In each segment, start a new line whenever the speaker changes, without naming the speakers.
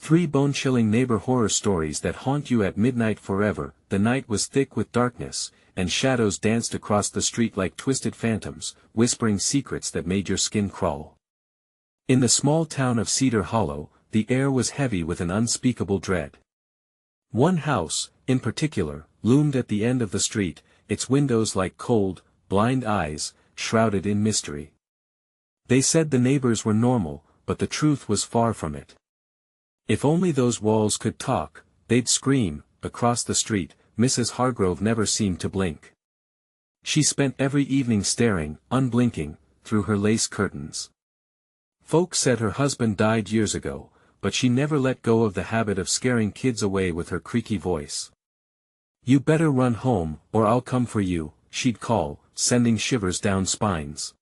3 bone-chilling neighbor horror stories that haunt you at midnight forever. The night was thick with darkness, and shadows danced across the street like twisted phantoms, whispering secrets that made your skin crawl. In the small town of Cedar Hollow, the air was heavy with an unspeakable dread. One house, in particular, loomed at the end of the street, its windows like cold, blind eyes, shrouded in mystery. They said the neighbors were normal, but the truth was far from it. If only those walls could talk, they'd scream. Across the street, Mrs. Hargrove never seemed to blink. She spent every evening staring, unblinking, through her lace curtains. Folks said her husband died years ago, but she never let go of the habit of scaring kids away with her creaky voice. "You better run home, or I'll come for you," she'd call, sending shivers down spines.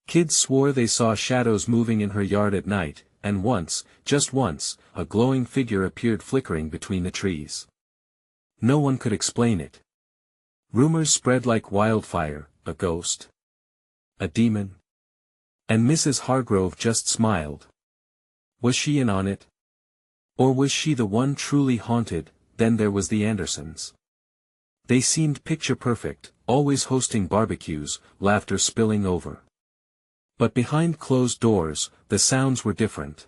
Kids swore they saw shadows moving in her yard at night, and once, just once, a glowing figure appeared flickering between the trees. No one could explain it. Rumors spread like wildfire: a ghost, a demon. And Mrs. Hargrove just smiled. Was she in on it? Or was she the one truly haunted? Then there was the Andersons. They seemed picture-perfect, always hosting barbecues, laughter spilling over. But behind closed doors, the sounds were different.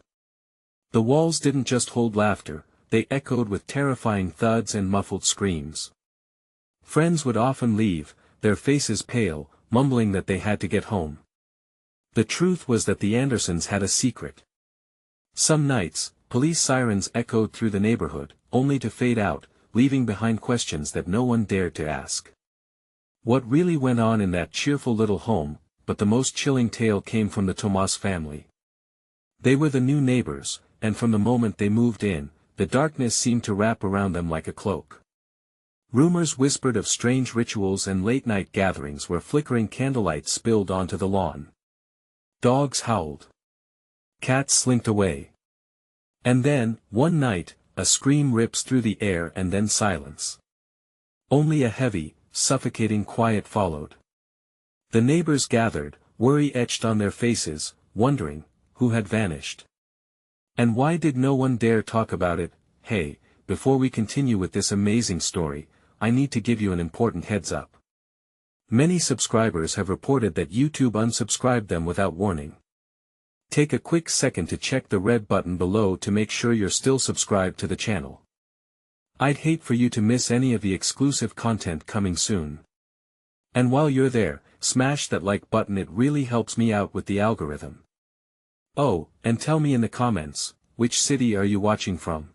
The walls didn't just hold laughter, they echoed with terrifying thuds and muffled screams. Friends would often leave, their faces pale, mumbling that they had to get home. The truth was that the Andersons had a secret. Some nights, police sirens echoed through the neighborhood, only to fade out, leaving behind questions that no one dared to ask. What really went on in that cheerful little home? But the most chilling tale came from the Tomas family. They were the new neighbors, and from the moment they moved in, the darkness seemed to wrap around them like a cloak. Rumors whispered of strange rituals and late-night gatherings where flickering candlelight spilled onto the lawn. Dogs howled. Cats slinked away. And then, one night, a scream rips through the air and then silence. Only a heavy, suffocating quiet followed. The neighbors gathered, worry etched on their faces, wondering, who had vanished? And why did no one dare talk about it? Hey, before we continue with this amazing story, I need to give you an important heads up. Many subscribers have reported that YouTube unsubscribed them without warning. Take a quick second to check the red button below to make sure you're still subscribed to the channel. I'd hate for you to miss any of the exclusive content coming soon. And while you're there, smash that like button, it really helps me out with the algorithm. Oh, and tell me in the comments, which city are you watching from?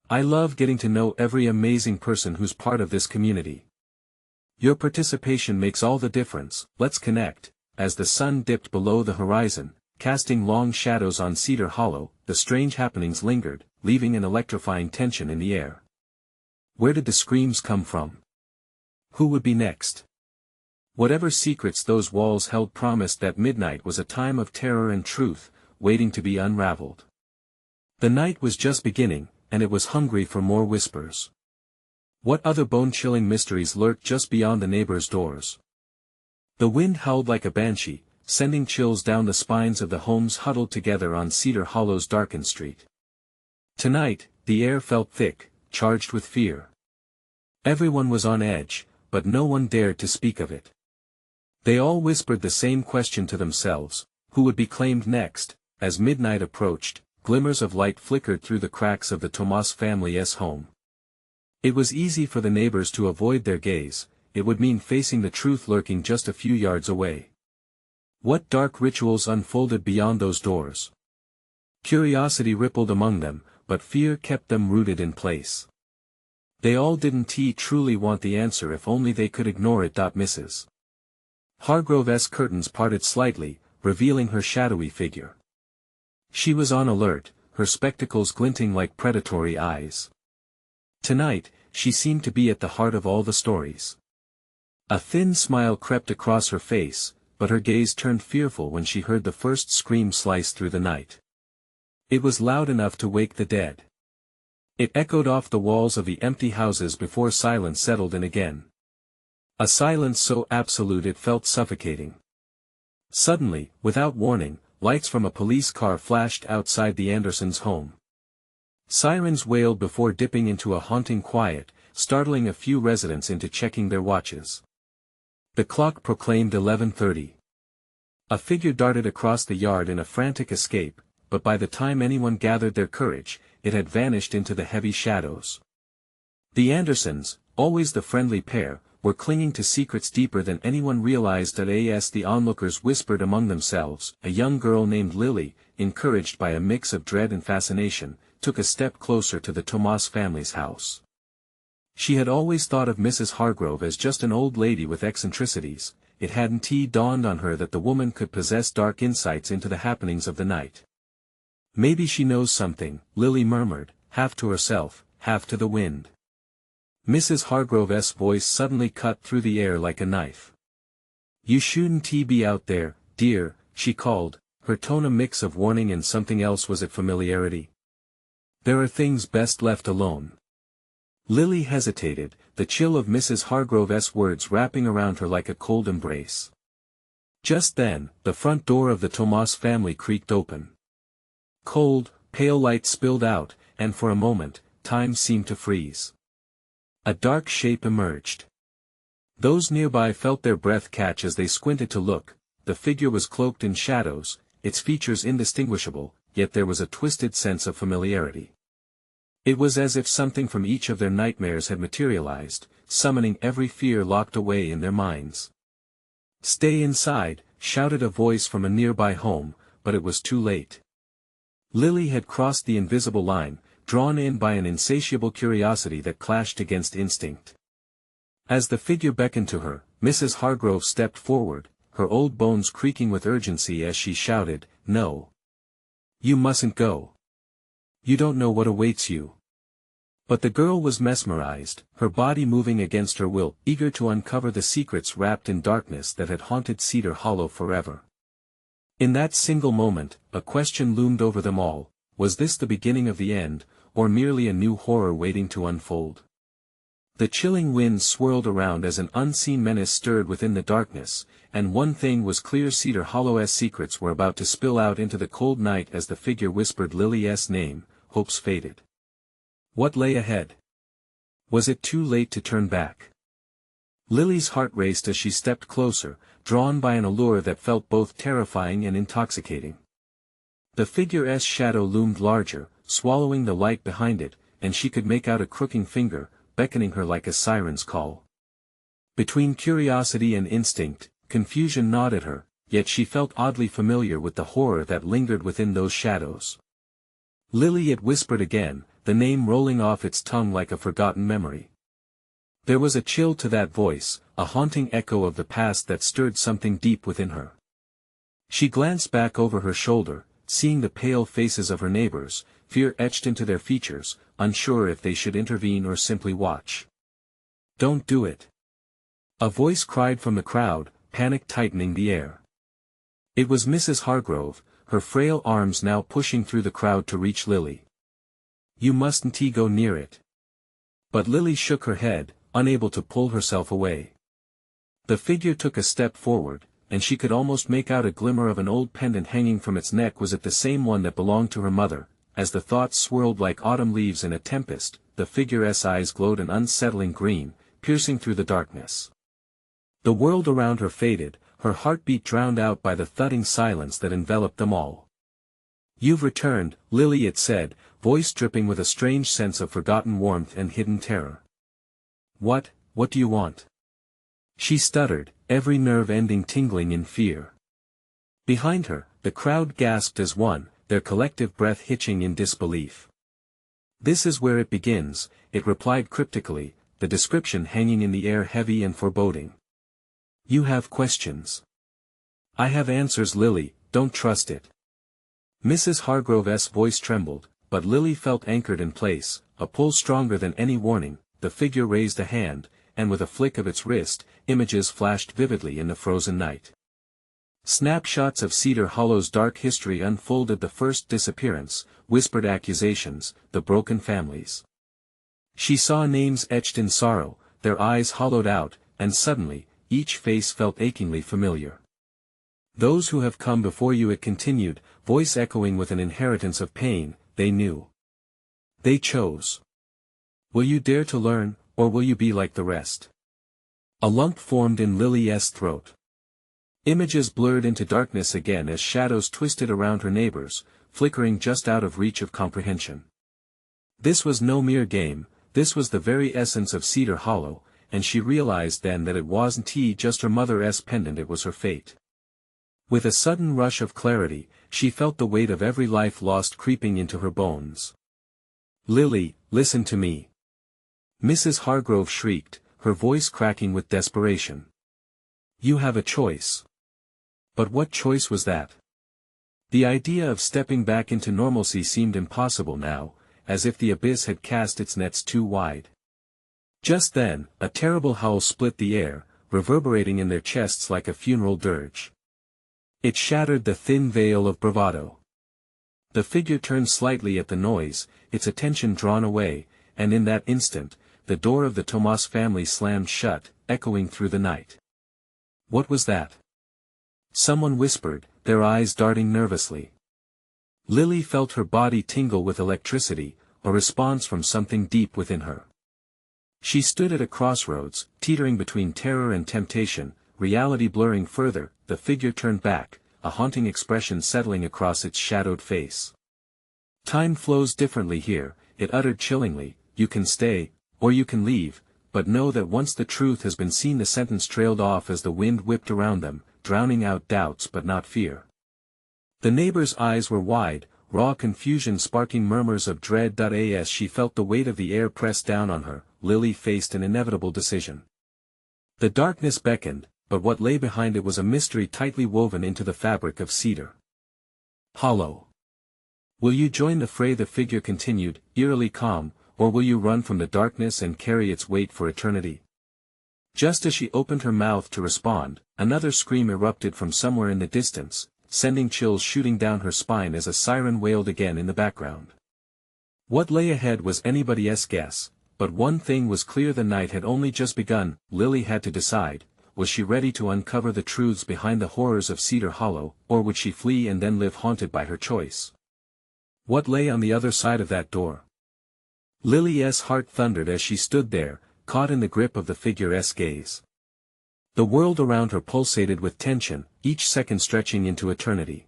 I love getting to know every amazing person who's part of this community. Your participation makes all the difference. Let's connect. As the sun dipped below the horizon, casting long shadows on Cedar Hollow, the strange happenings lingered, leaving an electrifying tension in the air. Where did the screams come from? Who would be next? Whatever secrets those walls held promised that midnight was a time of terror and truth, waiting to be unraveled. The night was just beginning, and it was hungry for more whispers. What other bone-chilling mysteries lurked just beyond the neighbors' doors? The wind howled like a banshee, sending chills down the spines of the homes huddled together on Cedar Hollow's darkened street. Tonight, the air felt thick, charged with fear. Everyone was on edge, but no one dared to speak of it. They all whispered the same question to themselves: who would be claimed next? As midnight approached, glimmers of light flickered through the cracks of the Tomas family's home. It was easy for the neighbors to avoid their gaze. It would mean facing the truth lurking just a few yards away. What dark rituals unfolded beyond those doors? Curiosity rippled among them, but fear kept them rooted in place. They all didn't truly want the answer if only they could ignore it. Mrs. Hargrove's curtains parted slightly, revealing her shadowy figure. She was on alert, her spectacles glinting like predatory eyes. Tonight, she seemed to be at the heart of all the stories. A thin smile crept across her face, but her gaze turned fearful when she heard the first scream slice through the night. It was loud enough to wake the dead. It echoed off the walls of the empty houses before silence settled in again. A silence so absolute it felt suffocating. Suddenly, without warning, lights from a police car flashed outside the Andersons' home. Sirens wailed before dipping into a haunting quiet, startling a few residents into checking their watches. The clock proclaimed 11:30. A figure darted across the yard in a frantic escape, but by the time anyone gathered their courage, it had vanished into the heavy shadows. The Andersons, always the friendly pair, were clinging to secrets deeper than anyone realized. As the onlookers whispered among themselves, a young girl named Lily, encouraged by a mix of dread and fascination, took a step closer to the Tomas family's house. She had always thought of Mrs. Hargrove as just an old lady with eccentricities. It hadn't dawned on her that the woman could possess dark insights into the happenings of the night. "Maybe she knows something," Lily murmured, half to herself, half to the wind. Mrs. Hargrove's voice suddenly cut through the air like a knife. "You shouldn't be out there, dear," she called, her tone a mix of warning and something else. Was it familiarity? "There are things best left alone." Lily hesitated, the chill of Mrs. Hargrove's words wrapping around her like a cold embrace. Just then, the front door of the Tomas family creaked open. Cold, pale light spilled out, and for a moment, time seemed to freeze. A dark shape emerged. Those nearby felt their breath catch as they squinted to look. The figure was cloaked in shadows, its features indistinguishable, yet there was a twisted sense of familiarity. It was as if something from each of their nightmares had materialized, summoning every fear locked away in their minds. "Stay inside," shouted a voice from a nearby home, but it was too late. Lily had crossed the invisible line, drawn in by an insatiable curiosity that clashed against instinct. As the figure beckoned to her, Mrs. Hargrove stepped forward, her old bones creaking with urgency as she shouted, "No. You mustn't go. You don't know what awaits you." But the girl was mesmerized, her body moving against her will, eager to uncover the secrets wrapped in darkness that had haunted Cedar Hollow forever. In that single moment, a question loomed over them all: was this the beginning of the end, or merely a new horror waiting to unfold? The chilling wind swirled around as an unseen menace stirred within the darkness, and one thing was clear: Cedar Hollow's secrets were about to spill out into the cold night. As the figure whispered Lily's name, hopes faded. What lay ahead? Was it too late to turn back? Lily's heart raced as she stepped closer, drawn by an allure that felt both terrifying and intoxicating. The figure's shadow loomed larger, swallowing the light behind it, and she could make out a crooking finger, beckoning her like a siren's call. Between curiosity and instinct, confusion gnawed at her, yet she felt oddly familiar with the horror that lingered within those shadows. "Lily," it whispered again, the name rolling off its tongue like a forgotten memory. There was a chill to that voice, a haunting echo of the past that stirred something deep within her. She glanced back over her shoulder, seeing the pale faces of her neighbors, fear etched into their features, unsure if they should intervene or simply watch. "Don't do it!" a voice cried from the crowd, panic tightening the air. It was Mrs. Hargrove, her frail arms now pushing through the crowd to reach Lily. "You mustn't go near it." But Lily shook her head, unable to pull herself away. The figure took a step forward, and she could almost make out a glimmer of an old pendant hanging from its neck. Was it the same one that belonged to her mother? As the thoughts swirled like autumn leaves in a tempest, the figure's eyes glowed an unsettling green, piercing through the darkness. The world around her faded, her heartbeat drowned out by the thudding silence that enveloped them all. "You've returned, Lily," it said, voice dripping with a strange sense of forgotten warmth and hidden terror. What do you want?" she stuttered, every nerve ending tingling in fear. Behind her, the crowd gasped as one, their collective breath hitching in disbelief. "This is where it begins," it replied cryptically, the description hanging in the air heavy and foreboding. "You have questions. I have answers, Lily, don't trust it." Mrs. Hargrove's voice trembled, but Lily felt anchored in place, a pull stronger than any warning. The figure raised a hand, and with a flick of its wrist, images flashed vividly in the frozen night. Snapshots of Cedar Hollow's dark history unfolded: the first disappearance, whispered accusations, the broken families. She saw names etched in sorrow, their eyes hollowed out, and suddenly, each face felt achingly familiar. "Those who have come before you," it continued, voice echoing with an inheritance of pain, "they knew. They chose. Will you dare to learn, or will you be like the rest? A lump formed in Lily's throat. Images blurred into darkness again as shadows twisted around her neighbors, flickering just out of reach of comprehension. This was no mere game, this was the very essence of Cedar Hollow, and she realized then that it wasn't just her mother's pendant, it was her fate. With a sudden rush of clarity, she felt the weight of every life lost creeping into her bones. "Lily, listen to me!" Mrs. Hargrove shrieked, her voice cracking with desperation. "You have a choice." But what choice was that? The idea of stepping back into normalcy seemed impossible now, as if the abyss had cast its nets too wide. Just then, a terrible howl split the air, reverberating in their chests like a funeral dirge. It shattered the thin veil of bravado. The figure turned slightly at the noise, its attention drawn away, and in that instant, the door of the Tomas family slammed shut, echoing through the night. What was that? Someone whispered, their eyes darting nervously. Lily felt her body tingle with electricity, a response from something deep within her. She stood at a crossroads, teetering between terror and temptation, reality blurring further. The figure turned back, a haunting expression settling across its shadowed face. "Time flows differently here," it uttered chillingly, "you can stay, or you can leave, but know that once the truth has been seen." The sentence trailed off as the wind whipped around them, drowning out doubts but not fear. The neighbor's eyes were wide, raw confusion sparking murmurs of dread. As she felt the weight of the air press down on her, Lily faced an inevitable decision. The darkness beckoned, but what lay behind it was a mystery tightly woven into the fabric of Cedar Hollow. "Will you join the fray?" the figure continued, eerily calm, "or will you run from the darkness and carry its weight for eternity?" Just as she opened her mouth to respond, another scream erupted from somewhere in the distance, sending chills shooting down her spine as a siren wailed again in the background. What lay ahead was anybody's guess, but one thing was clear: the night had only just begun. Lily had to decide, was she ready to uncover the truths behind the horrors of Cedar Hollow, or would she flee and then live haunted by her choice? What lay on the other side of that door? Lily's heart thundered as she stood there, caught in the grip of the figure's gaze. The world around her pulsated with tension, each second stretching into eternity.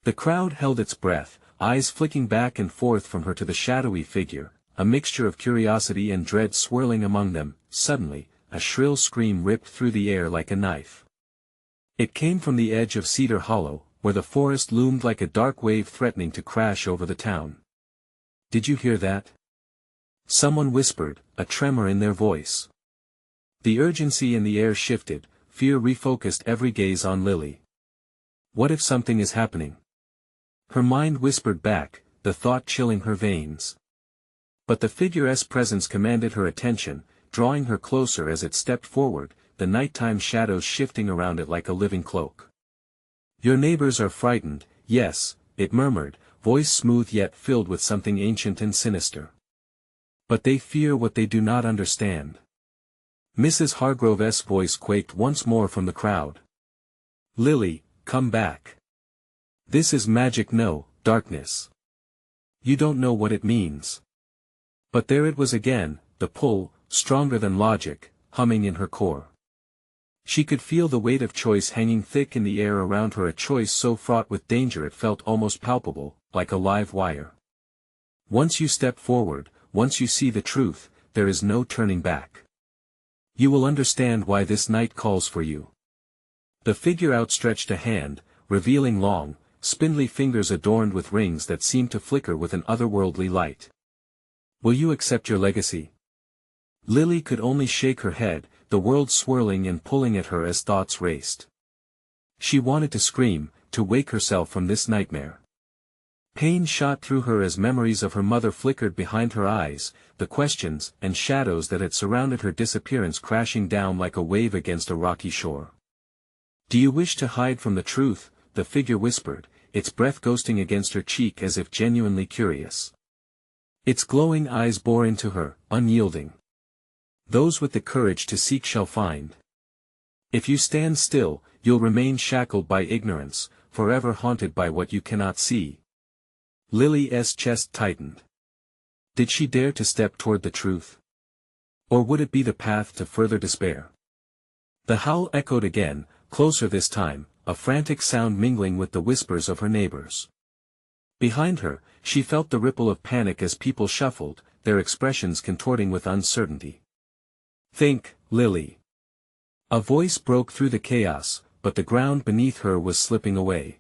The crowd held its breath, eyes flicking back and forth from her to the shadowy figure, a mixture of curiosity and dread swirling among them. Suddenly, a shrill scream ripped through the air like a knife. It came from the edge of Cedar Hollow, where the forest loomed like a dark wave threatening to crash over the town. "Did you hear that?" Someone whispered, a tremor in their voice. The urgency in the air shifted, fear refocused every gaze on Lily. What if something is happening? Her mind whispered back, the thought chilling her veins. But the figure's presence commanded her attention, drawing her closer as it stepped forward, the nighttime shadows shifting around it like a living cloak. "Your neighbors are frightened, yes," it murmured, voice smooth yet filled with something ancient and sinister. "But they fear what they do not understand." Mrs. Hargrove's voice quaked once more from the crowd. "Lily, come back. This is magic, no, darkness. You don't know what it means." But there it was again, the pull, stronger than logic, humming in her core. She could feel the weight of choice hanging thick in the air around her, a choice so fraught with danger it felt almost palpable, like a live wire. Once you step forward, once you see the truth, there is no turning back. You will understand why this night calls for you. The figure outstretched a hand, revealing long, spindly fingers adorned with rings that seemed to flicker with an otherworldly light. "Will you accept your legacy?" Lily could only shake her head, the world swirling and pulling at her as thoughts raced. She wanted to scream, to wake herself from this nightmare. Pain shot through her as memories of her mother flickered behind her eyes, the questions and shadows that had surrounded her disappearance crashing down like a wave against a rocky shore. "Do you wish to hide from the truth?" the figure whispered, its breath ghosting against her cheek as if genuinely curious. Its glowing eyes bore into her, unyielding. "Those with the courage to seek shall find. If you stand still, you'll remain shackled by ignorance, forever haunted by what you cannot see." Lily's chest tightened. Did she dare to step toward the truth? Or would it be the path to further despair? The howl echoed again, closer this time, a frantic sound mingling with the whispers of her neighbors. Behind her, she felt the ripple of panic as people shuffled, their expressions contorting with uncertainty. "Think, Lily." A voice broke through the chaos, but the ground beneath her was slipping away.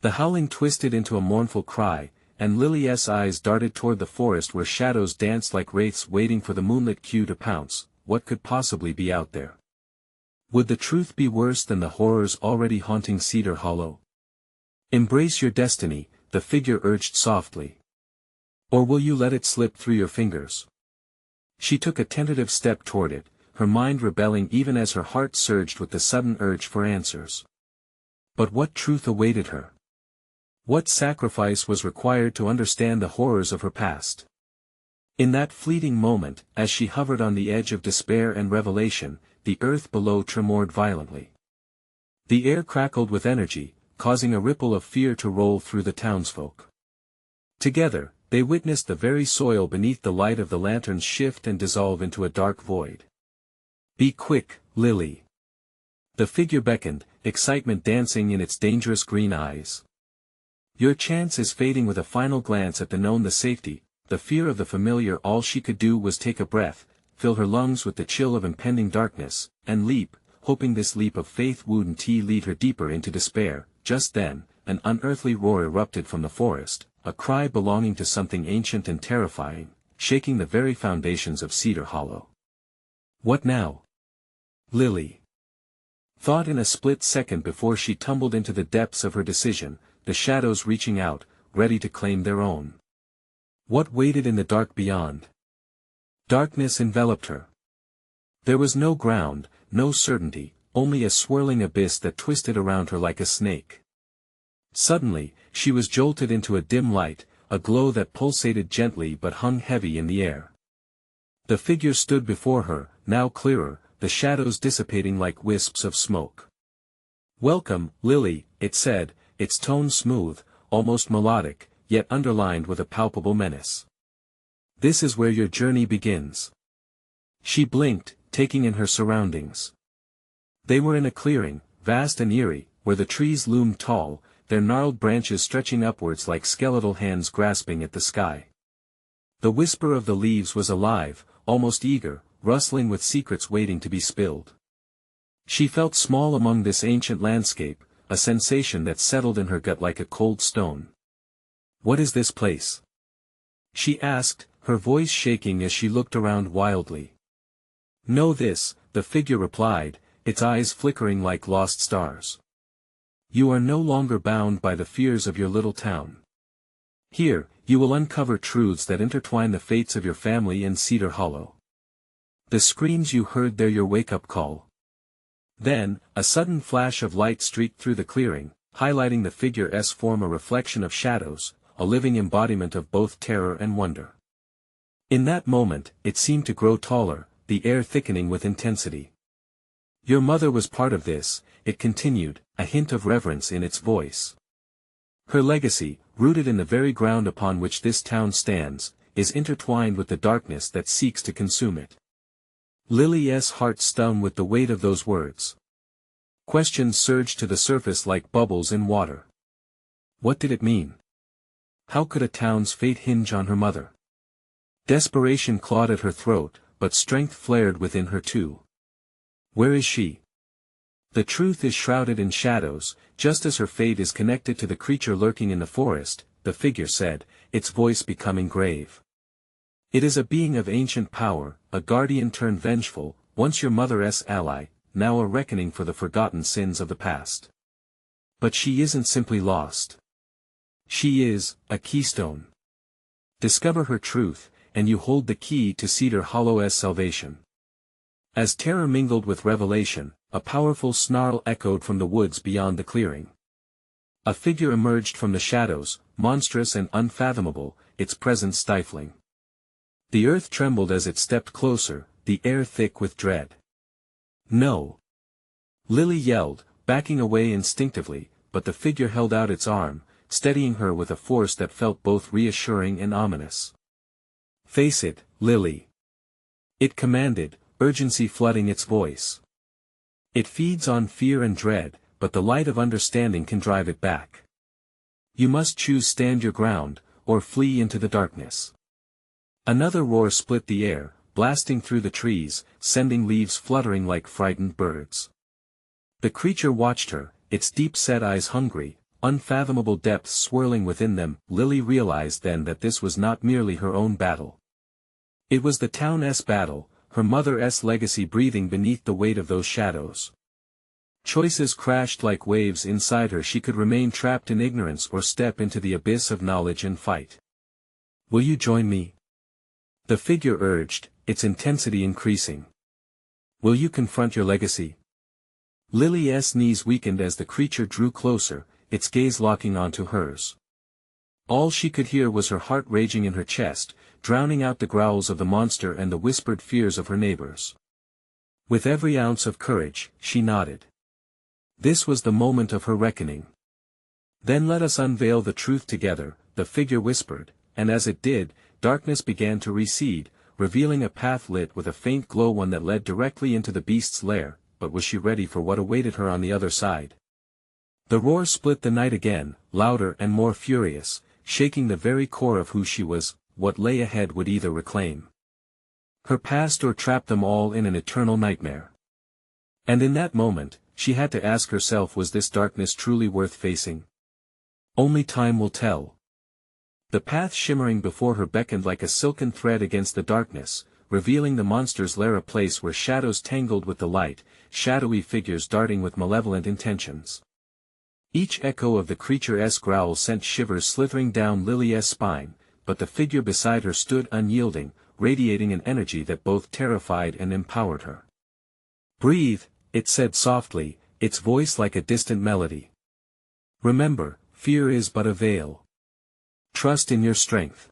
The howling twisted into a mournful cry, and Lily's eyes darted toward the forest where shadows danced like wraiths waiting for the moonlit cue to pounce. What could possibly be out there? Would the truth be worse than the horrors already haunting Cedar Hollow? "Embrace your destiny," the figure urged softly. "Or will you let it slip through your fingers?" She took a tentative step toward it, her mind rebelling even as her heart surged with the sudden urge for answers. But what truth awaited her? What sacrifice was required to understand the horrors of her past? In that fleeting moment, as she hovered on the edge of despair and revelation, the earth below tremored violently. The air crackled with energy, causing a ripple of fear to roll through the townsfolk. Together, they witnessed the very soil beneath the light of the lanterns shift and dissolve into a dark void. "Be quick, Lily." The figure beckoned, excitement dancing in its dangerous green eyes. "Your chance is fading." With a final glance at the known, the safety, the fear of the familiar, all she could do was take a breath, fill her lungs with the chill of impending darkness, and leap, hoping this leap of faith wouldn't lead her deeper into despair. Just then, an unearthly roar erupted from the forest, a cry belonging to something ancient and terrifying, shaking the very foundations of Cedar Hollow. What now? Lily thought in a split second before she tumbled into the depths of her decision, the shadows reaching out, ready to claim their own. What waited in the dark beyond? Darkness enveloped her. There was no ground, no certainty, only a swirling abyss that twisted around her like a snake. Suddenly, she was jolted into a dim light, a glow that pulsated gently but hung heavy in the air. The figure stood before her, now clearer, the shadows dissipating like wisps of smoke. "Welcome, Lily," it said, its tone smooth, almost melodic, yet underlined with a palpable menace. "This is where your journey begins." She blinked, taking in her surroundings. They were in a clearing, vast and eerie, where the trees loomed tall, their gnarled branches stretching upwards like skeletal hands grasping at the sky. The whisper of the leaves was alive, almost eager, rustling with secrets waiting to be spilled. She felt small among this ancient landscape, a sensation that settled in her gut like a cold stone. "What is this place?" she asked, her voice shaking as she looked around wildly. "Know this," the figure replied, its eyes flickering like lost stars. "You are no longer bound by the fears of your little town. Here, you will uncover truths that intertwine the fates of your family in Cedar Hollow. The screams you heard there, your wake-up call." Then, a sudden flash of light streaked through the clearing, highlighting the figure's form, a reflection of shadows, a living embodiment of both terror and wonder. In that moment, it seemed to grow taller, the air thickening with intensity. "Your mother was part of this," it continued, a hint of reverence in its voice. "Her legacy, rooted in the very ground upon which this town stands, is intertwined with the darkness that seeks to consume it." Lily's heart stung with the weight of those words. Questions surged to the surface like bubbles in water. What did it mean? How could a town's fate hinge on her mother? Desperation clawed at her throat, but strength flared within her too. Where is she? The truth is shrouded in shadows, just as her fate is connected to the creature lurking in the forest, the figure said, its voice becoming grave. "It is a being of ancient power, a guardian turned vengeful, once your mother's ally, now a reckoning for the forgotten sins of the past. But she isn't simply lost. She is a keystone. Discover her truth, and you hold the key to Cedar Hollow's salvation." As terror mingled with revelation, a powerful snarl echoed from the woods beyond the clearing. A figure emerged from the shadows, monstrous and unfathomable, its presence stifling. The earth trembled as it stepped closer, the air thick with dread. "No!" Lily yelled, backing away instinctively, but the figure held out its arm, steadying her with a force that felt both reassuring and ominous. Face it, Lily. It commanded, urgency flooding its voice. It feeds on fear and dread, but the light of understanding can drive it back. You must choose stand your ground, or flee into the darkness. Another roar split the air, blasting through the trees, sending leaves fluttering like frightened birds. The creature watched her, its deep-set eyes hungry, unfathomable depths swirling within them. Lily realized then that this was not merely her own battle. It was the town's battle, her mother's legacy breathing beneath the weight of those shadows. Choices crashed like waves inside her. She could remain trapped in ignorance or step into the abyss of knowledge and fight. Will you join me? The figure urged, its intensity increasing. Will you confront your legacy? Lily's knees weakened as the creature drew closer, its gaze locking onto hers. All she could hear was her heart raging in her chest, drowning out the growls of the monster and the whispered fears of her neighbors. With every ounce of courage, she nodded. This was the moment of her reckoning. Then let us unveil the truth together, the figure whispered, and as it did, darkness began to recede, revealing a path lit with a faint glow, one that led directly into the beast's lair. But was she ready for what awaited her on the other side? The roar split the night again, louder and more furious, shaking the very core of who she was. What lay ahead would either reclaim her past or trap them all in an eternal nightmare. And in that moment, she had to ask herself, was this darkness truly worth facing? Only time will tell. The path shimmering before her beckoned like a silken thread against the darkness, revealing the monster's lair, a place where shadows tangled with the light, shadowy figures darting with malevolent intentions. Each echo of the creature's growl sent shivers slithering down Lily's spine, but the figure beside her stood unyielding, radiating an energy that both terrified and empowered her. Breathe, it said softly, its voice like a distant melody. Remember, fear is but a veil. Trust in your strength.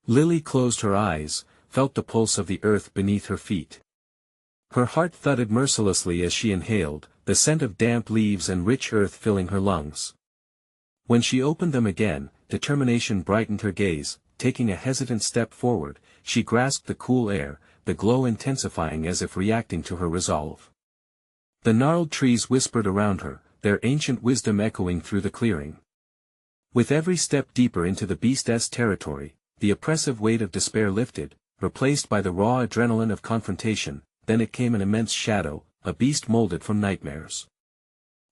Lily closed her eyes, felt the pulse of the earth beneath her feet. Her heart thudded mercilessly as she inhaled, the scent of damp leaves and rich earth filling her lungs. When she opened them again, determination brightened her gaze. Taking a hesitant step forward, she grasped the cool air, the glow intensifying as if reacting to her resolve. The gnarled trees whispered around her, their ancient wisdom echoing through the clearing. With every step deeper into the beast's territory, the oppressive weight of despair lifted, replaced by the raw adrenaline of confrontation. Then it came, an immense shadow, a beast molded from nightmares.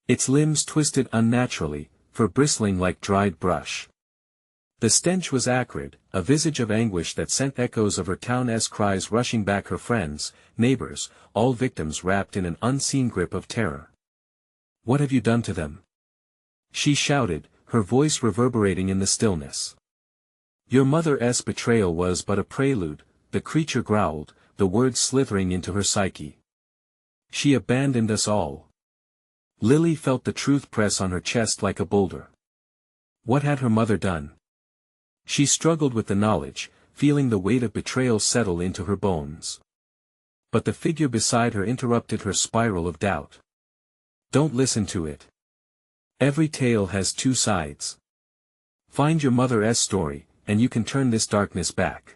Its limbs twisted unnaturally, fur bristling like dried brush. The stench was acrid, a visage of anguish that sent echoes of her town's cries rushing back. Her friends, neighbors, all victims wrapped in an unseen grip of terror. What have you done to them? She shouted, her voice reverberating in the stillness. Your mother's betrayal was but a prelude, the creature growled, the words slithering into her psyche. She abandoned us all. Lily felt the truth press on her chest like a boulder. What had her mother done? She struggled with the knowledge, feeling the weight of betrayal settle into her bones. But the figure beside her interrupted her spiral of doubt. Don't listen to it. Every tale has two sides. Find your mother's story, and you can turn this darkness back.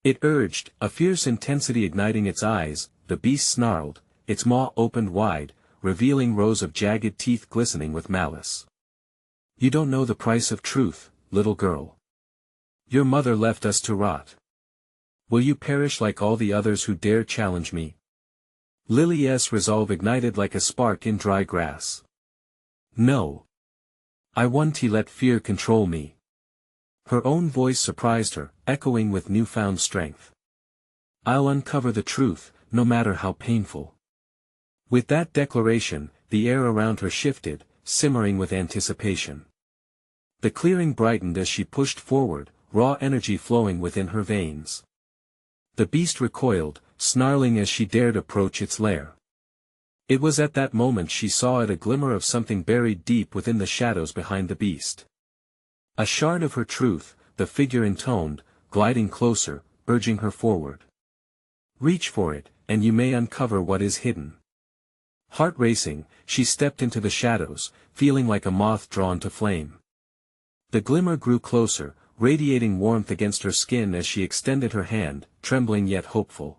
It urged, a fierce intensity igniting its eyes. The beast snarled, its maw opened wide, revealing rows of jagged teeth glistening with malice. You don't know the price of truth, little girl. Your mother left us to rot. Will you perish like all the others who dare challenge me? Lily's resolve ignited like a spark in dry grass. No. I won't let fear control me. Her own voice surprised her, echoing with newfound strength. I'll uncover the truth, no matter how painful. With that declaration, the air around her shifted, simmering with anticipation. The clearing brightened as she pushed forward, raw energy flowing within her veins. The beast recoiled, snarling as she dared approach its lair. It was at that moment she saw it, a glimmer of something buried deep within the shadows behind the beast. A shard of her truth, the figure intoned, gliding closer, urging her forward. Reach for it, and you may uncover what is hidden. Heart racing, she stepped into the shadows, feeling like a moth drawn to flame. The glimmer grew closer, radiating warmth against her skin as she extended her hand, trembling yet hopeful.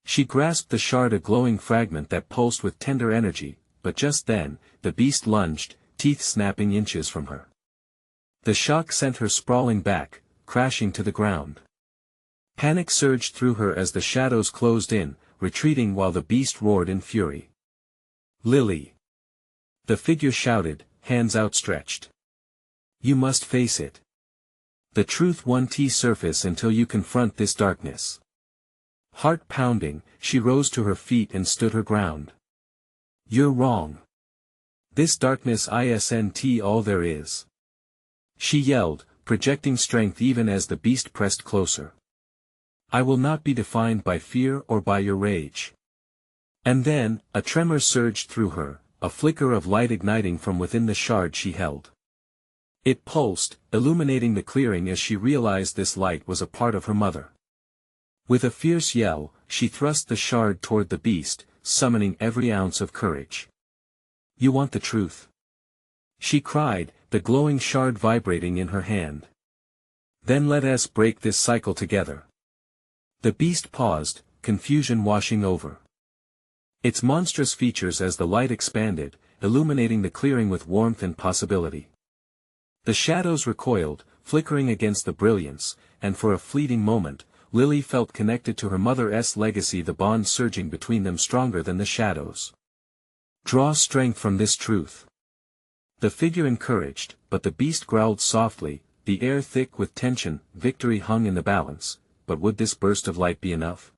She grasped the shard, a glowing fragment that pulsed with tender energy, but just then, the beast lunged, teeth snapping inches from her. The shock sent her sprawling back, crashing to the ground. Panic surged through her as the shadows closed in, retreating while the beast roared in fury. "Lily!" The figure shouted, hands outstretched. "You must face it. The truth won't surface until you confront this darkness." Heart pounding, she rose to her feet and stood her ground. "You're wrong. This darkness isn't all there is," she yelled, projecting strength even as the beast pressed closer. "I will not be defined by fear or by your rage." And then, a tremor surged through her, a flicker of light igniting from within the shard she held. It pulsed, illuminating the clearing as she realized this light was a part of her mother. With a fierce yell, she thrust the shard toward the beast, summoning every ounce of courage. "You want the truth?" she cried, the glowing shard vibrating in her hand. "Then let us break this cycle together." The beast paused, confusion washing over its monstrous features as the light expanded, illuminating the clearing with warmth and possibility. The shadows recoiled, flickering against the brilliance, and for a fleeting moment, Lily felt connected to her mother's legacy, the bond surging between them stronger than the shadows. "Draw strength from this truth." The figure encouraged, but the beast growled softly, the air thick with tension. Victory hung in the balance, but would this burst of light be enough?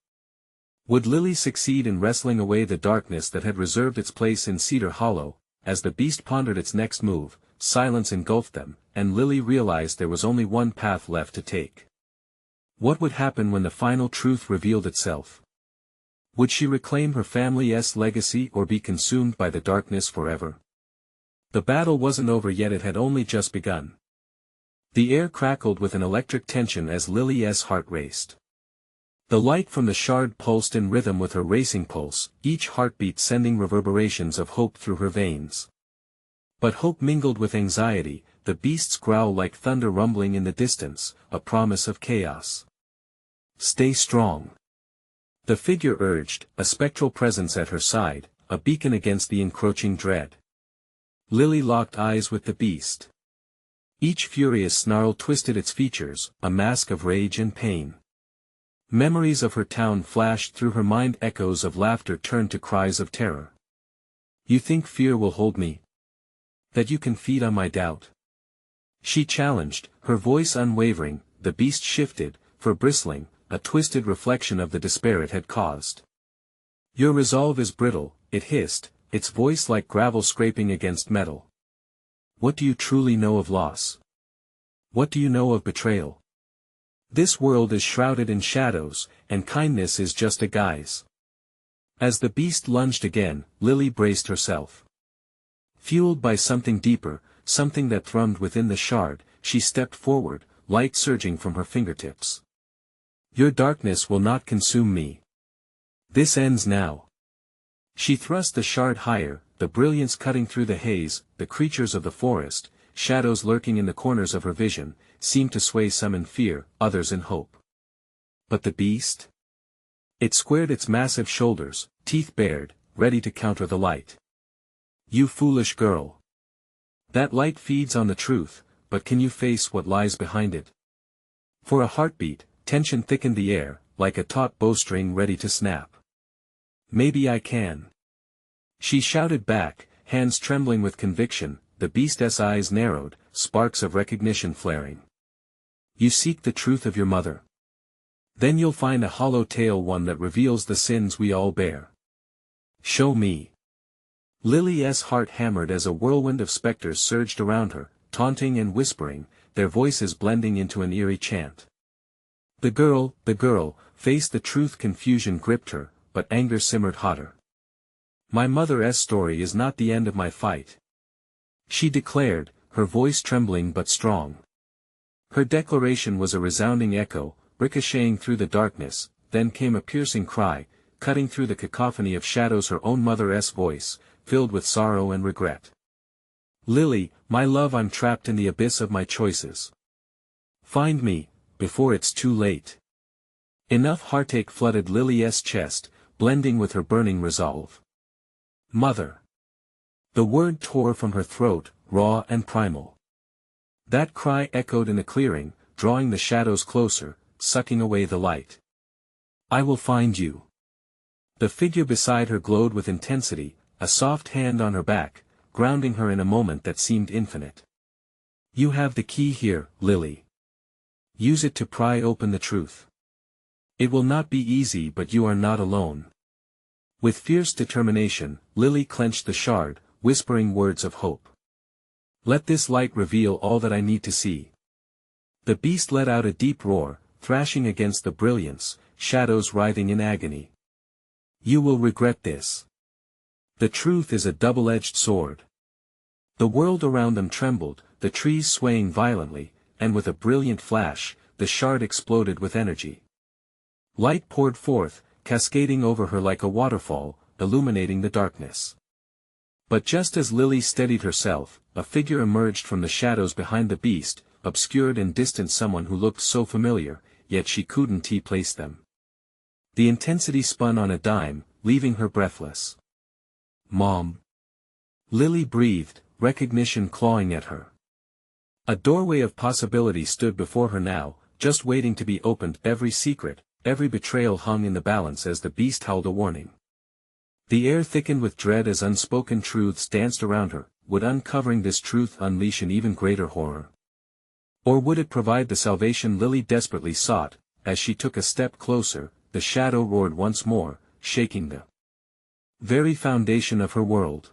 Would Lily succeed in wrestling away the darkness that had reserved its place in Cedar Hollow? As the beast pondered its next move, silence engulfed them, and Lily realized there was only one path left to take. What would happen when the final truth revealed itself? Would she reclaim her family's legacy or be consumed by the darkness forever? The battle wasn't over yet, it had only just begun. The air crackled with an electric tension as Lily's heart raced. The light from the shard pulsed in rhythm with her racing pulse, each heartbeat sending reverberations of hope through her veins. But hope mingled with anxiety, the beast's growl like thunder rumbling in the distance, a promise of chaos. "Stay strong," the figure urged, a spectral presence at her side, a beacon against the encroaching dread. Lily locked eyes with the beast. Each furious snarl twisted its features, a mask of rage and pain. Memories of her town flashed through her mind, echoes of laughter turned to cries of terror. "You think fear will hold me? That you can feed on my doubt?" she challenged, her voice unwavering. The beast shifted, for bristling, a twisted reflection of the despair it had caused. "Your resolve is brittle," it hissed, its voice like gravel scraping against metal. "What do you truly know of loss? What do you know of betrayal? This world is shrouded in shadows, and kindness is just a guise." As the beast lunged again, Lily braced herself. Fueled by something deeper, something that thrummed within the shard, she stepped forward, light surging from her fingertips. "Your darkness will not consume me. This ends now." She thrust the shard higher, the brilliance cutting through the haze. The creatures of the forest, shadows lurking in the corners of her vision, seemed to sway, some in fear, others in hope. But the beast? It squared its massive shoulders, teeth bared, ready to counter the light. "You foolish girl. That light feeds on the truth, but can you face what lies behind it?" For a heartbeat, tension thickened the air, like a taut bowstring ready to snap. "Maybe I can," she shouted back, hands trembling with conviction. The beast's eyes narrowed, sparks of recognition flaring. "You seek the truth of your mother? Then you'll find a hollow tale, one that reveals the sins we all bear. Show me." Lily's heart hammered as a whirlwind of specters surged around her, taunting and whispering, their voices blending into an eerie chant. The girl, faced the truth. Confusion gripped her, but anger simmered hotter. "My mother's story is not the end of my fight," she declared, her voice trembling but strong. Her declaration was a resounding echo, ricocheting through the darkness. Then came a piercing cry, cutting through the cacophony of shadows, her own mother's voice, filled with sorrow and regret. "Lily, my love, I'm trapped in the abyss of my choices. Find me, before it's too late. Enough heartache flooded Lily's chest, blending with her burning resolve. Mother. The word tore from her throat, raw and primal. That cry echoed in the clearing, drawing the shadows closer, sucking away the light. I will find you. The figure beside her glowed with intensity, a soft hand on her back, grounding her in a moment that seemed infinite. You have the key here, Lily. Use it to pry open the truth. It will not be easy, but you are not alone. With fierce determination, Lily clenched the shard, whispering words of hope. Let this light reveal all that I need to see. The beast let out a deep roar, thrashing against the brilliance, shadows writhing in agony. You will regret this. The truth is a double-edged sword. The world around them trembled, the trees swaying violently, and with a brilliant flash, the shard exploded with energy. Light poured forth, cascading over her like a waterfall, illuminating the darkness. But just as Lily steadied herself, a figure emerged from the shadows behind the beast, obscured and distant, someone who looked so familiar, yet she couldn't place them. The intensity spun on a dime, leaving her breathless. Mom. Lily breathed, recognition clawing at her. A doorway of possibility stood before her now, just waiting to be opened. Every secret, every betrayal hung in the balance as the beast howled a warning. The air thickened with dread as unspoken truths danced around her. Would uncovering this truth unleash an even greater horror? Or would it provide the salvation Lily desperately sought? As she took a step closer, the shadow roared once more, shaking the very foundation of her world.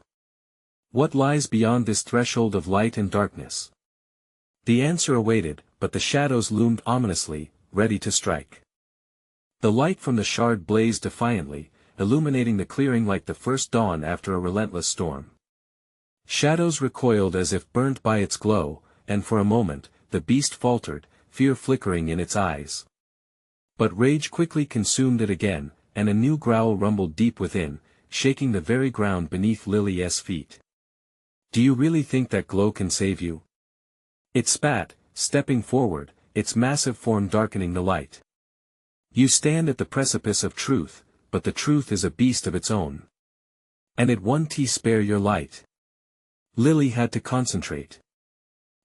What lies beyond this threshold of light and darkness? The answer awaited, but the shadows loomed ominously, ready to strike. The light from the shard blazed defiantly, illuminating the clearing like the first dawn after a relentless storm. Shadows recoiled as if burnt by its glow, and for a moment, the beast faltered, fear flickering in its eyes. But rage quickly consumed it again, and a new growl rumbled deep within, shaking the very ground beneath Lily's feet. Do you really think that glow can save you? It spat, stepping forward, its massive form darkening the light. You stand at the precipice of truth, but the truth is a beast of its own. And it won't spare your light. Lily had to concentrate.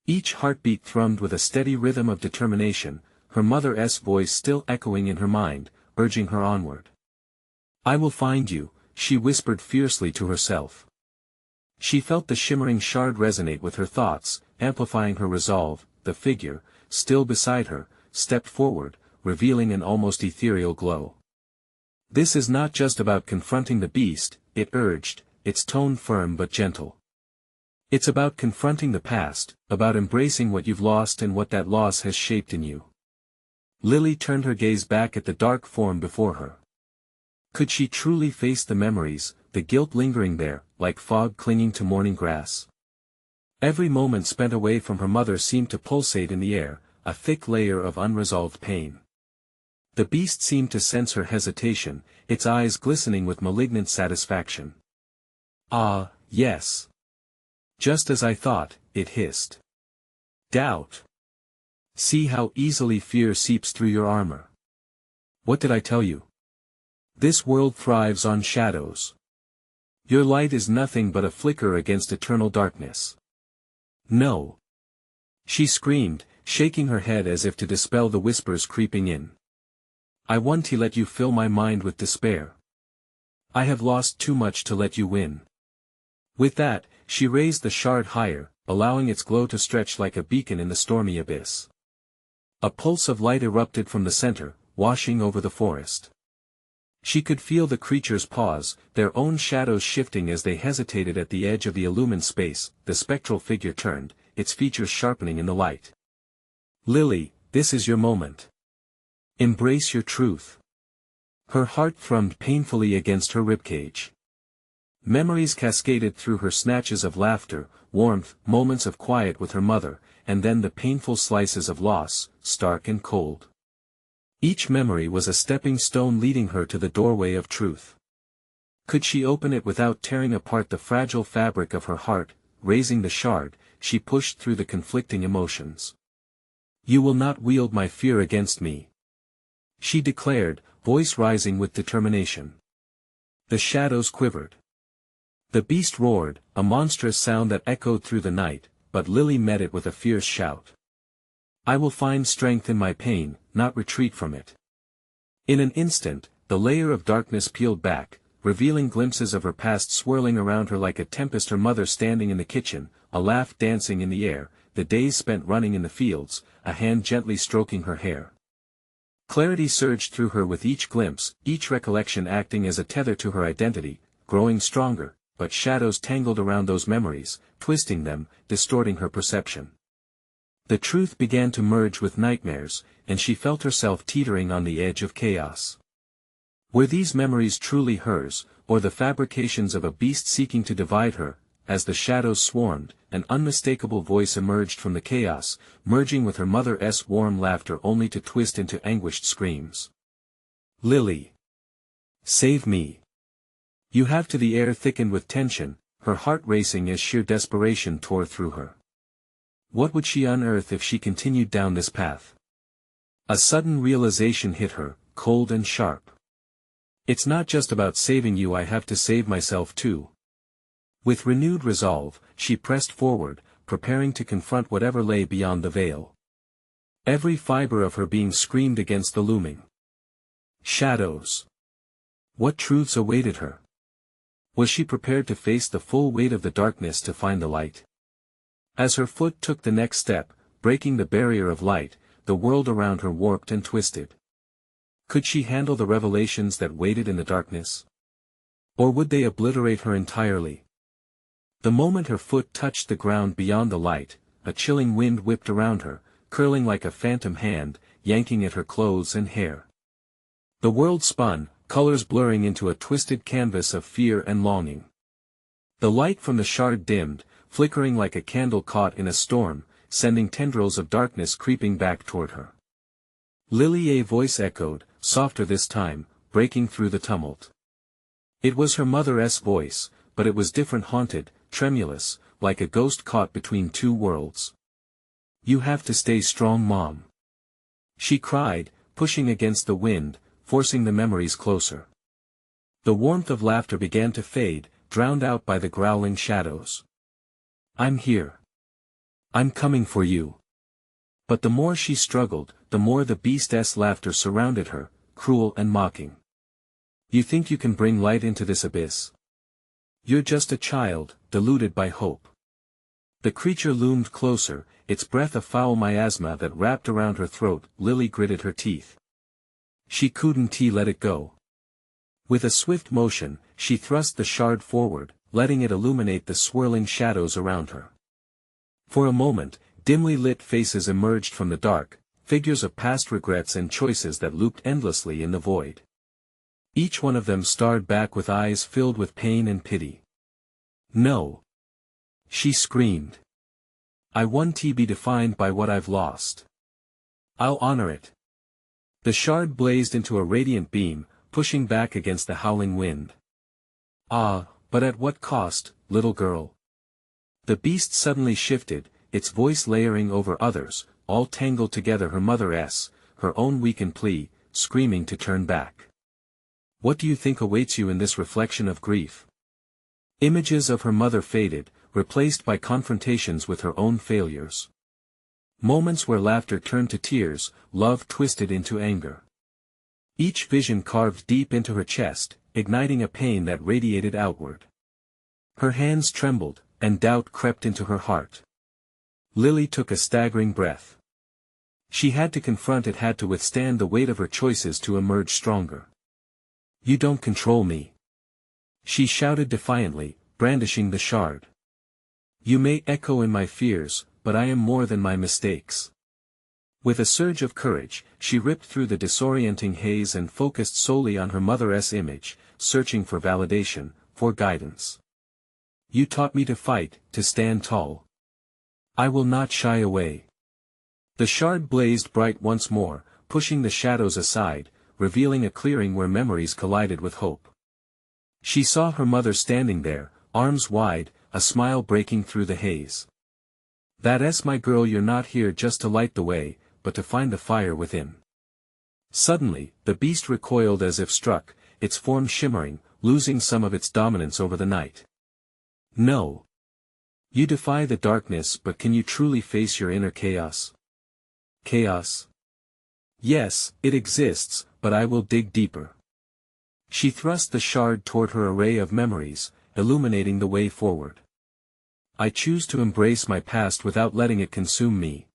Each heartbeat thrummed with a steady rhythm of determination, her mother's voice still echoing in her mind, urging her onward. I will find you, she whispered fiercely to herself. She felt the shimmering shard resonate with her thoughts, amplifying her resolve. The figure, still beside her, stepped forward, revealing an almost ethereal glow. This is not just about confronting the beast, it urged, its tone firm but gentle. It's about confronting the past, about embracing what you've lost and what that loss has shaped in you. Lily turned her gaze back at the dark form before her. Could she truly face the memories, the guilt lingering there, like fog clinging to morning grass? Every moment spent away from her mother seemed to pulsate in the air, a thick layer of unresolved pain. The beast seemed to sense her hesitation, its eyes glistening with malignant satisfaction. Ah, yes. Just as I thought, it hissed. Doubt. See how easily fear seeps through your armor. What did I tell you? This world thrives on shadows. Your light is nothing but a flicker against eternal darkness. No. She screamed, shaking her head as if to dispel the whispers creeping in. I want to let you fill my mind with despair. I have lost too much to let you win. With that, she raised the shard higher, allowing its glow to stretch like a beacon in the stormy abyss. A pulse of light erupted from the center, washing over the forest. She could feel the creatures pause, their own shadows shifting as they hesitated at the edge of the illumined space. The spectral figure turned, its features sharpening in the light. Lily, this is your moment. Embrace your truth. Her heart thrummed painfully against her ribcage. Memories cascaded through her, snatches of laughter, warmth, moments of quiet with her mother, and then the painful slices of loss, stark and cold. Each memory was a stepping stone leading her to the doorway of truth. Could she open it without tearing apart the fragile fabric of her heart? Raising the shard, she pushed through the conflicting emotions. You will not wield my fear against me, she declared, voice rising with determination. The shadows quivered. The beast roared, a monstrous sound that echoed through the night, but Lily met it with a fierce shout. I will find strength in my pain, not retreat from it. In an instant, the layer of darkness peeled back, revealing glimpses of her past swirling around her like a tempest, her mother standing in the kitchen, a laugh dancing in the air, the days spent running in the fields, a hand gently stroking her hair. Clarity surged through her with each glimpse, each recollection acting as a tether to her identity, growing stronger, but shadows tangled around those memories, twisting them, distorting her perception. The truth began to merge with nightmares, and she felt herself teetering on the edge of chaos. Were these memories truly hers, or the fabrications of a beast seeking to divide her? As the shadows swarmed, an unmistakable voice emerged from the chaos, merging with her mother's warm laughter only to twist into anguished screams. Lily! Save me! You have to. The air thickened with tension, her heart racing as sheer desperation tore through her. What would she unearth if she continued down this path? A sudden realization hit her, cold and sharp. It's not just about saving you, I have to save myself too. With renewed resolve, she pressed forward, preparing to confront whatever lay beyond the veil. Every fiber of her being screamed against the looming shadows. What truths awaited her? Was she prepared to face the full weight of the darkness to find the light? As her foot took the next step, breaking the barrier of light, the world around her warped and twisted. Could she handle the revelations that waited in the darkness? Or would they obliterate her entirely? The moment her foot touched the ground beyond the light, a chilling wind whipped around her, curling like a phantom hand, yanking at her clothes and hair. The world spun, colors blurring into a twisted canvas of fear and longing. The light from the shard dimmed, flickering like a candle caught in a storm, sending tendrils of darkness creeping back toward her. Lily, a voice echoed, softer this time, breaking through the tumult. It was her mother's voice, but it was different, haunted, tremulous, like a ghost caught between two worlds. You have to stay strong, Mom, she cried, pushing against the wind, forcing the memories closer. The warmth of laughter began to fade, drowned out by the growling shadows. I'm here. I'm coming for you. But the more she struggled, the more the beast's laughter surrounded her, cruel and mocking. You think you can bring light into this abyss? You're just a child, deluded by hope. The creature loomed closer, its breath a foul miasma that wrapped around her throat. Lily gritted her teeth. She couldn't let it go. With a swift motion, she thrust the shard forward, letting it illuminate the swirling shadows around her. For a moment, dimly lit faces emerged from the dark, figures of past regrets and choices that looped endlessly in the void. Each one of them starred back with eyes filled with pain and pity. No, she screamed. I want to be defined by what I've lost. I'll honor it. The shard blazed into a radiant beam, pushing back against the howling wind. Ah, but at what cost, little girl? The beast suddenly shifted, its voice layering over others, all tangled together. Her mother's, her own weakened plea, screaming to turn back. What do you think awaits you in this reflection of grief? Images of her mother faded, replaced by confrontations with her own failures. Moments where laughter turned to tears, love twisted into anger. Each vision carved deep into her chest, igniting a pain that radiated outward. Her hands trembled, and doubt crept into her heart. Lily took a staggering breath. She had to confront it, had to withstand the weight of her choices to emerge stronger. You don't control me, she shouted defiantly, brandishing the shard. You may echo in my fears, but I am more than my mistakes. With a surge of courage, she ripped through the disorienting haze and focused solely on her mother's image, searching for validation, for guidance. You taught me to fight, to stand tall. I will not shy away. The shard blazed bright once more, pushing the shadows aside, revealing a clearing where memories collided with hope. She saw her mother standing there, arms wide, a smile breaking through the haze. That's my girl, you're not here just to light the way, but to find the fire within. Suddenly, the beast recoiled as if struck, its form shimmering, losing some of its dominance over the night. No. You defy the darkness, but can you truly face your inner chaos? Chaos? Yes, it exists, but I will dig deeper. She thrust the shard toward her array of memories, illuminating the way forward. I choose to embrace my past without letting it consume me.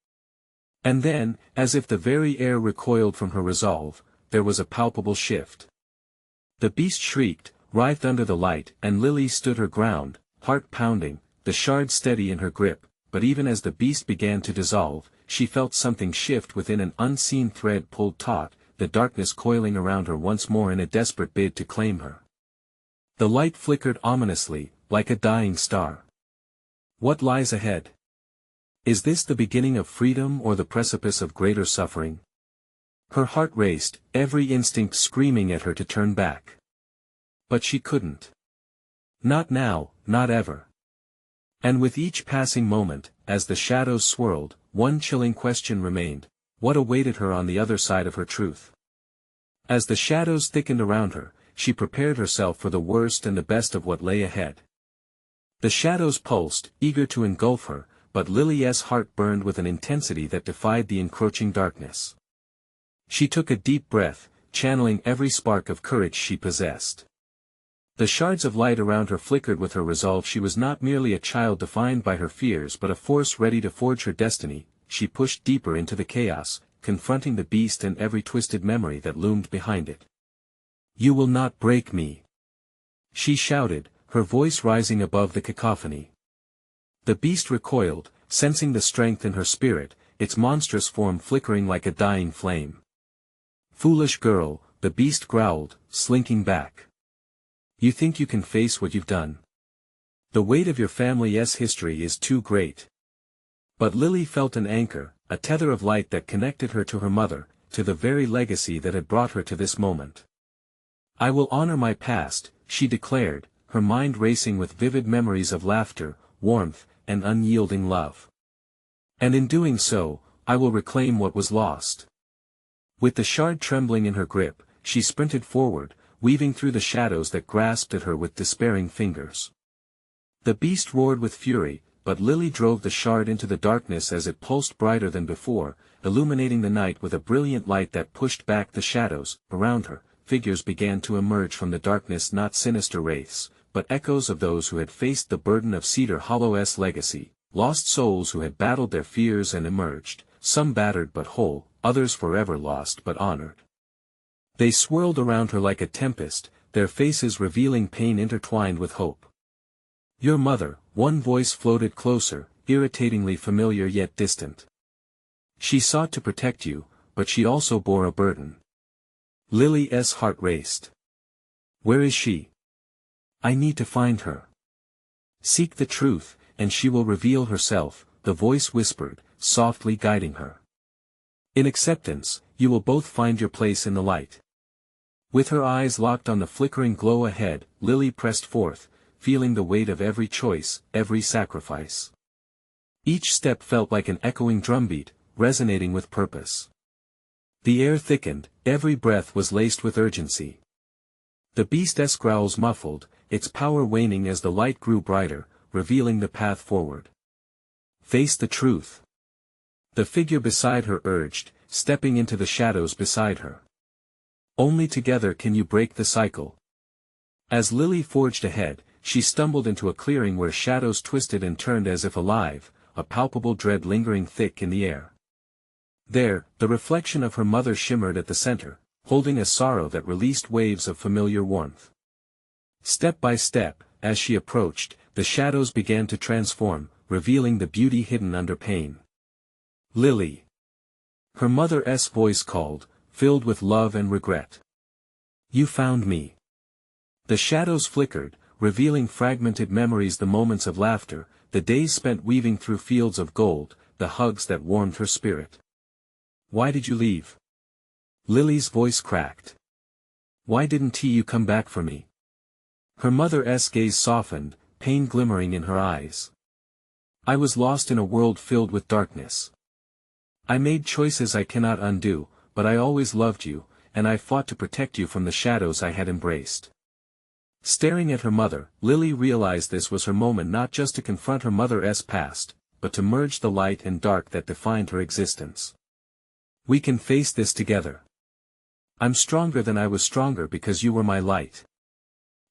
And then, as if the very air recoiled from her resolve, there was a palpable shift. The beast shrieked, writhed under the light, and Lily stood her ground, heart pounding, the shard steady in her grip, but even as the beast began to dissolve, she felt something shift within, an unseen thread pulled taut, the darkness coiling around her once more in a desperate bid to claim her. The light flickered ominously, like a dying star. What lies ahead? Is this the beginning of freedom or the precipice of greater suffering? Her heart raced, every instinct screaming at her to turn back. But she couldn't. Not now, not ever. And with each passing moment, as the shadows swirled, one chilling question remained: what awaited her on the other side of her truth? As the shadows thickened around her, she prepared herself for the worst and the best of what lay ahead. The shadows pulsed, eager to engulf her, but Lily's heart burned with an intensity that defied the encroaching darkness. She took a deep breath, channeling every spark of courage she possessed. The shards of light around her flickered with her resolve. She was not merely a child defined by her fears, but a force ready to forge her destiny. She pushed deeper into the chaos, confronting the beast and every twisted memory that loomed behind it. "You will not break me!" she shouted, her voice rising above the cacophony. The beast recoiled, sensing the strength in her spirit, its monstrous form flickering like a dying flame. "Foolish girl," the beast growled, slinking back. "You think you can face what you've done? The weight of your family's history is too great." But Lily felt an anchor, a tether of light that connected her to her mother, to the very legacy that had brought her to this moment. "I will honor my past," she declared, her mind racing with vivid memories of laughter, warmth, and unyielding love. "And in doing so, I will reclaim what was lost." With the shard trembling in her grip, she sprinted forward, weaving through the shadows that grasped at her with despairing fingers. The beast roared with fury, but Lily drove the shard into the darkness as it pulsed brighter than before, illuminating the night with a brilliant light that pushed back the shadows. Around her, figures began to emerge from the darkness, not sinister wraiths, but echoes of those who had faced the burden of Cedar Hollow's legacy, lost souls who had battled their fears and emerged, some battered but whole, others forever lost but honored. They swirled around her like a tempest, their faces revealing pain intertwined with hope. "Your mother," one voice floated closer, irritatingly familiar yet distant. "She sought to protect you, but she also bore a burden." Lily's heart raced. "Where is she? I need to find her." "Seek the truth, and she will reveal herself," the voice whispered, softly guiding her. "In acceptance, you will both find your place in the light." With her eyes locked on the flickering glow ahead, Lily pressed forth, feeling the weight of every choice, every sacrifice. Each step felt like an echoing drumbeat, resonating with purpose. The air thickened, every breath was laced with urgency. The beast's growls muffled, its power waning as the light grew brighter, revealing the path forward. "Face the truth," the figure beside her urged, stepping into the shadows beside her. "Only together can you break the cycle." As Lily forged ahead, she stumbled into a clearing where shadows twisted and turned as if alive, a palpable dread lingering thick in the air. There, the reflection of her mother shimmered at the center, holding a sorrow that released waves of familiar warmth. Step by step, as she approached, the shadows began to transform, revealing the beauty hidden under pain. "Lily!" Her mother's voice called, filled with love and regret. "You found me." The shadows flickered, revealing fragmented memories, the moments of laughter, the days spent weaving through fields of gold, the hugs that warmed her spirit. "Why did you leave?" Lily's voice cracked. "Why didn't you come back for me?" Her mother's gaze softened, pain glimmering in her eyes. "I was lost in a world filled with darkness. I made choices I cannot undo, but I always loved you, and I fought to protect you from the shadows I had embraced. Staring at her mother, Lily realized this was her moment not just to confront her mother's past, but to merge the light and dark that defined her existence. We can face this together. I'm stronger than I was stronger because you were my light.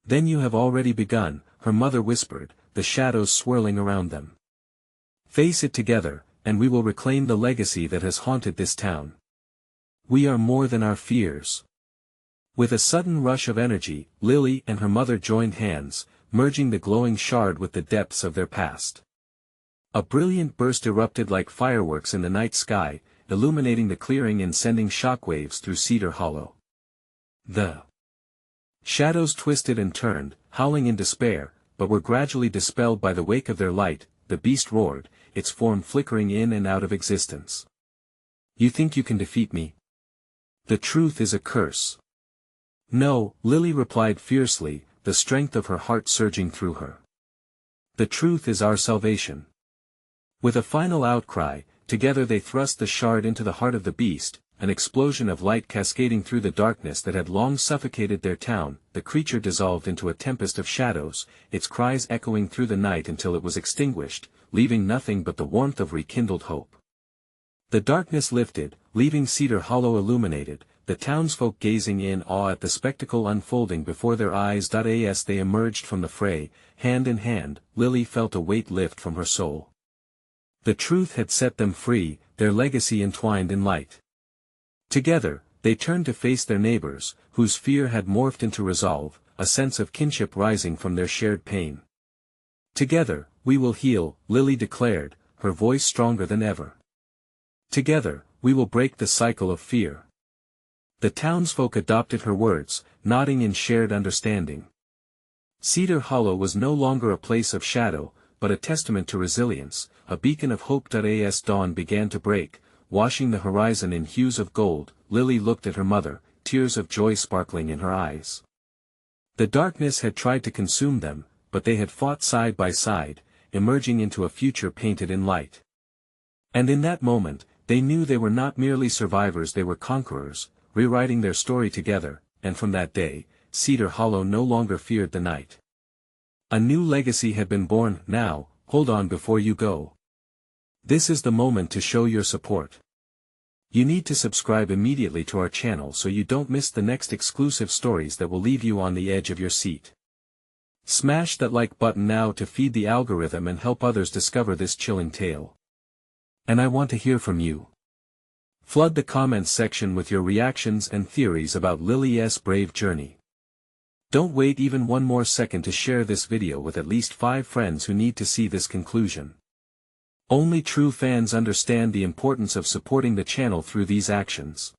Then you have already begun, her mother whispered, the shadows swirling around them. Face it together, and we will reclaim the legacy that has haunted this town. We are more than our fears. With a sudden rush of energy, Lily and her mother joined hands, merging the glowing shard with the depths of their past. A brilliant burst erupted like fireworks in the night sky, illuminating the clearing and sending shockwaves through Cedar Hollow. The shadows twisted and turned, howling in despair, but were gradually dispelled by the wake of their light. The beast roared, its form flickering in and out of existence. You think you can defeat me? The truth is a curse. No, Lily replied fiercely, the strength of her heart surging through her. The truth is our salvation. With a final outcry, together they thrust the shard into the heart of the beast, an explosion of light cascading through the darkness that had long suffocated their town. The creature dissolved into a tempest of shadows, its cries echoing through the night until it was extinguished, leaving nothing but the warmth of rekindled hope. The darkness lifted, leaving Cedar Hollow illuminated, the townsfolk gazing in awe at the spectacle unfolding before their eyes. As they emerged from the fray, hand in hand, Lily felt a weight lift from her soul. The truth had set them free, their legacy entwined in light. Together, they turned to face their neighbors, whose fear had morphed into resolve, a sense of kinship rising from their shared pain. Together, we will heal, Lily declared, her voice stronger than ever. Together, we will break the cycle of fear. The townsfolk adopted her words, nodding in shared understanding. Cedar Hollow was no longer a place of shadow, but a testament to resilience, a beacon of hope. As dawn began to break, washing the horizon in hues of gold, Lily looked at her mother, tears of joy sparkling in her eyes. The darkness had tried to consume them, but they had fought side by side, emerging into a future painted in light. And in that moment, they knew they were not merely survivors, they were conquerors, rewriting their story together, and from that day, Cedar Hollow no longer feared the night. A new legacy had been born. Now, hold on before you go. This is the moment to show your support. You need to subscribe immediately to our channel so you don't miss the next exclusive stories that will leave you on the edge of your seat. Smash that like button now to feed the algorithm and help others discover this chilling tale. And I want to hear from you. Flood the comments section with your reactions and theories about Lily's brave journey. Don't wait even one more second to share this video with at least 5 friends who need to see this conclusion. Only true fans understand the importance of supporting the channel through these actions.